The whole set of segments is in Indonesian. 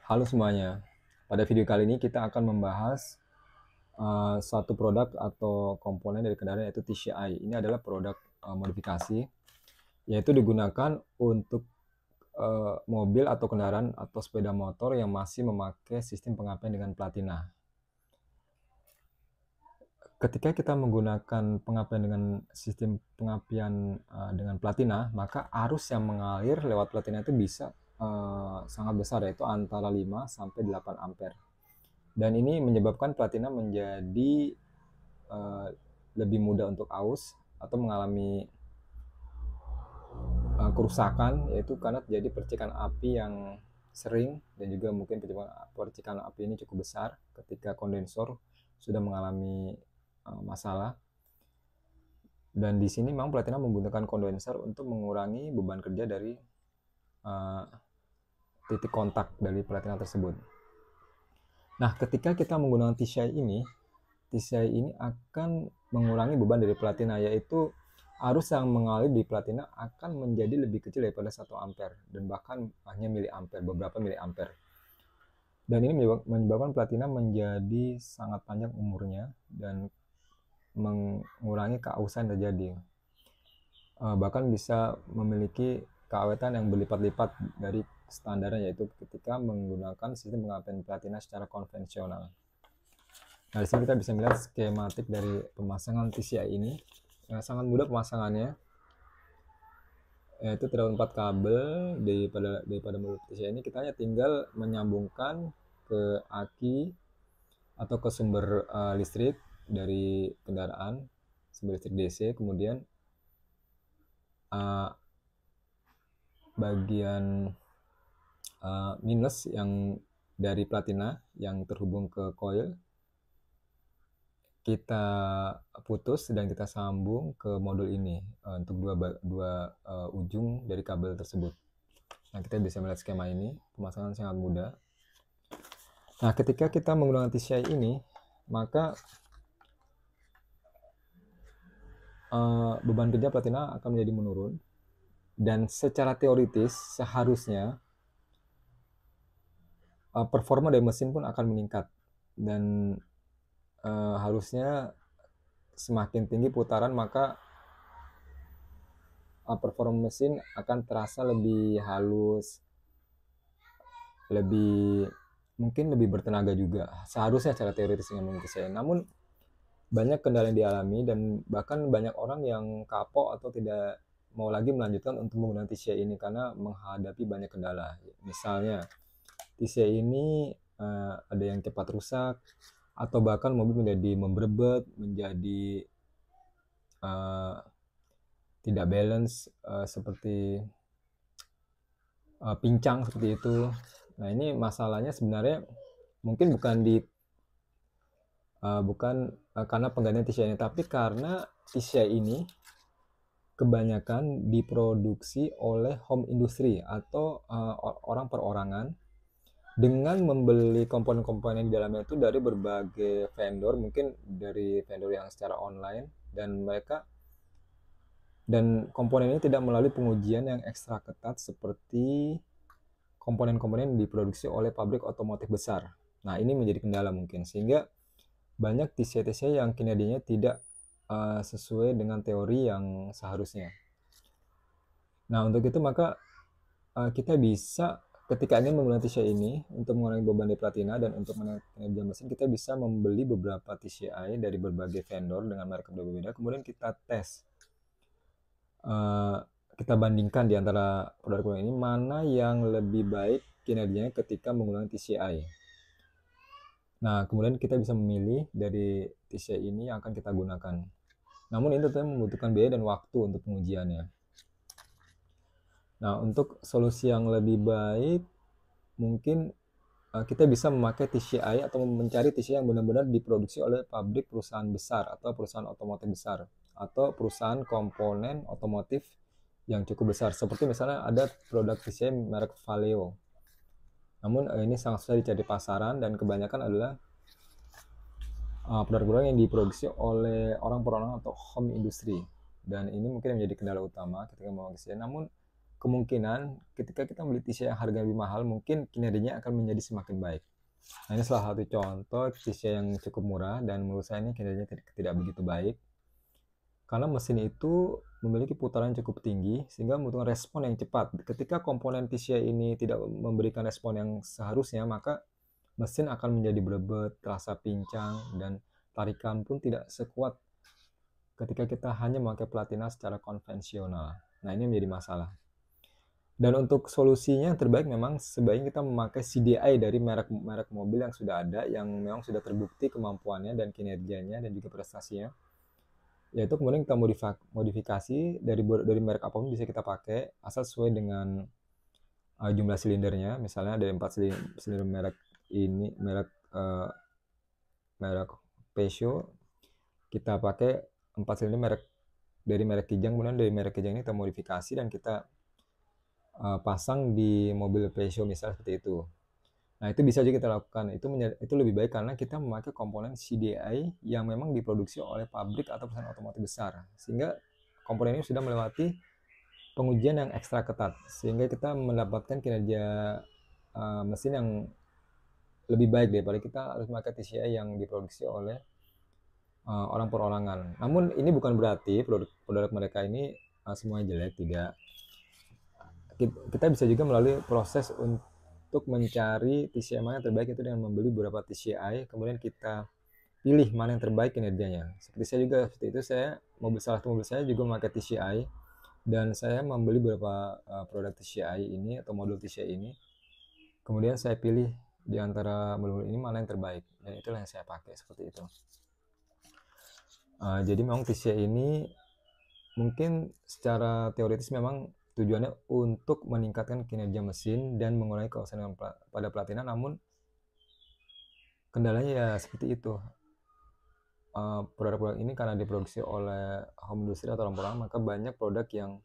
Halo semuanya, pada video kali ini kita akan membahas satu produk atau komponen dari kendaraan yaitu TCI. Ini adalah produk modifikasi, yaitu digunakan untuk mobil atau kendaraan atau sepeda motor yang masih memakai sistem pengapian dengan platina. Ketika kita menggunakan pengapian dengan sistem pengapian dengan platina, maka arus yang mengalir lewat platina itu bisa sangat besar, yaitu antara 5 sampai 8 ampere. Dan ini menyebabkan platina menjadi lebih mudah untuk aus atau mengalami kerusakan, yaitu karena terjadi percikan api yang sering dan juga mungkin percikan api ini cukup besar ketika kondensor sudah mengalami masalah. Dan di sini memang platina membutuhkan kondensor untuk mengurangi beban kerja dari titik kontak dari platina tersebut. Nah, ketika kita menggunakan TCI ini akan mengurangi beban dari platina, yaitu arus yang mengalir di platina akan menjadi lebih kecil daripada 1 ampere dan bahkan hanya miliampere, beberapa miliampere. Dan ini menyebabkan platina menjadi sangat panjang umurnya dan mengurangi keausan yang terjadi. Bahkan bisa memiliki keawetan yang berlipat-lipat dari standarnya, yaitu ketika menggunakan sistem pengapian platina secara konvensional. Nah, di sini kita bisa melihat skematik dari pemasangan TCI ini. Sangat mudah pemasangannya, yaitu terdapat 4 kabel daripada modul TCI ini. Kita hanya tinggal menyambungkan ke aki atau ke sumber listrik dari kendaraan, sumber listrik DC. Kemudian bagian minus yang dari platina yang terhubung ke coil kita putus dan kita sambung ke modul ini untuk dua ujung dari kabel tersebut. Nah, kita bisa melihat skema ini, pemasangan sangat mudah. Nah, ketika kita menggunakan TCI ini, maka beban kerja platina akan menjadi menurun, dan secara teoritis seharusnya performa dari mesin pun akan meningkat, dan harusnya semakin tinggi putaran maka performa mesin akan terasa lebih halus, mungkin lebih bertenaga juga. Seharusnya secara teoritis dengan menggunakan TCI. Namun banyak kendala yang dialami dan bahkan banyak orang yang kapok atau tidak mau lagi melanjutkan untuk menggunakan TCI ini karena menghadapi banyak kendala. Misalnya TCI ini ada yang cepat rusak, atau bahkan mobil menjadi memberebet, menjadi tidak balance, seperti pincang seperti itu. Nah, ini masalahnya sebenarnya mungkin bukan karena penggantian TCI ini, tapi karena TCI ini kebanyakan diproduksi oleh home industry atau orang perorangan dengan membeli komponen-komponen di dalamnya itu dari berbagai vendor, mungkin dari vendor yang secara online, dan komponen ini tidak melalui pengujian yang ekstra ketat seperti komponen-komponen yang diproduksi oleh pabrik otomotif besar. Nah, ini menjadi kendala mungkin, sehingga banyak TCI-TCI yang kinerjanya tidak sesuai dengan teori yang seharusnya. Nah, untuk itu maka kita bisa, ketika ingin menggunakan TCI ini untuk mengurangi beban di platina dan untuk menaikkan kinerja mesin, kita bisa membeli beberapa TCI dari berbagai vendor dengan merek berbeda-beda, kemudian kita tes, kita bandingkan di antara produk ini mana yang lebih baik kinerjanya ketika menggunakan TCI. Nah, kemudian kita bisa memilih dari TCI ini yang akan kita gunakan. Namun ini tentunya membutuhkan biaya dan waktu untuk pengujiannya. Nah, untuk solusi yang lebih baik, mungkin kita bisa memakai TCI atau mencari TCI yang benar-benar diproduksi oleh pabrik perusahaan besar atau perusahaan otomotif besar atau perusahaan komponen otomotif yang cukup besar. Seperti misalnya ada produk TCI merek Valeo. Namun ini sangat susah dicari pasaran dan kebanyakan adalah produk-produk yang diproduksi oleh orang perorangan atau home industry. Dan ini mungkin menjadi kendala utama ketika memakai TCI. Namun kemungkinan ketika kita beli TCI yang harga lebih mahal, mungkin kinerjanya akan menjadi semakin baik. Nah, ini salah satu contoh TCI yang cukup murah dan menurut saya ini kinerjanya tidak begitu baik. Karena mesin itu memiliki putaran cukup tinggi sehingga membutuhkan respon yang cepat. Ketika komponen TCI ini tidak memberikan respon yang seharusnya, maka mesin akan menjadi berebet, terasa pincang, dan tarikan pun tidak sekuat ketika kita hanya memakai platina secara konvensional. Nah, ini menjadi masalah. Dan untuk solusinya yang terbaik memang sebaiknya kita memakai CDI dari merek mobil yang sudah ada, yang memang sudah terbukti kemampuannya dan kinerjanya dan juga prestasinya. Yaitu kemudian kita modifikasi dari merek apapun bisa kita pakai asal sesuai dengan jumlah silindernya. Misalnya dari 4 silinder merek ini, merek Peugeot, kita pakai 4 silinder dari merek Kijang, kemudian dari merek Kijang ini kita modifikasi dan kita pasang di mobil Peugeot misalnya seperti itu. Nah, itu bisa juga kita lakukan. Itu lebih baik karena kita memakai komponen CDI yang memang diproduksi oleh pabrik atau perusahaan otomotif besar. Sehingga komponen ini sudah melewati pengujian yang ekstra ketat. Sehingga kita mendapatkan kinerja mesin yang lebih baik daripada kita harus memakai TCI yang diproduksi oleh orang perorangan. Namun ini bukan berarti produk mereka ini semuanya jelek, tidak. Kita bisa juga melalui proses untuk mencari TCI mana yang terbaik itu dengan membeli beberapa TCI, kemudian kita pilih mana yang terbaik kinerjanya. Seperti saya juga seperti itu, salah satu mobil saya juga memakai TCI dan saya membeli beberapa produk TCI ini atau modul TCI ini. Kemudian saya pilih di antara modul ini mana yang terbaik dan itulah yang saya pakai seperti itu. Jadi memang TCI ini mungkin secara teoritis memang tujuannya untuk meningkatkan kinerja mesin dan mengurangi kerusakan pada platina, namun kendalanya ya seperti itu. Produk-produk ini karena diproduksi oleh home industry atau orang-orang, maka banyak produk yang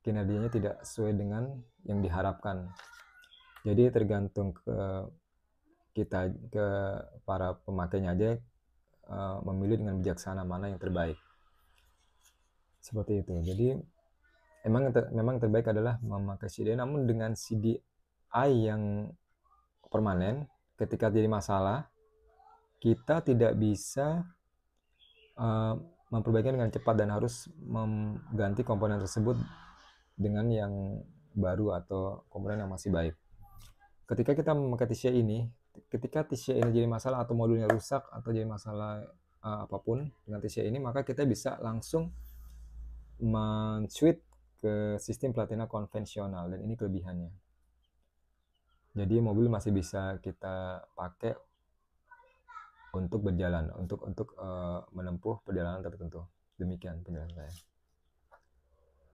kinerjanya tidak sesuai dengan yang diharapkan. Jadi tergantung ke kita, ke para pemakainya aja memilih dengan bijaksana mana yang terbaik. Seperti itu. Jadi memang terbaik adalah memakai CDI, namun dengan CDI yang permanen, ketika jadi masalah, kita tidak bisa memperbaiki dengan cepat dan harus mengganti komponen tersebut dengan yang baru atau komponen yang masih baik. Ketika kita memakai TCI ini, ketika TCI ini jadi masalah atau modulnya rusak atau jadi masalah apapun dengan TCI ini, maka kita bisa langsung men-switch ke sistem platina konvensional dan ini kelebihannya. Jadi mobil masih bisa kita pakai untuk berjalan, untuk menempuh perjalanan tertentu. Demikian penjelasan saya.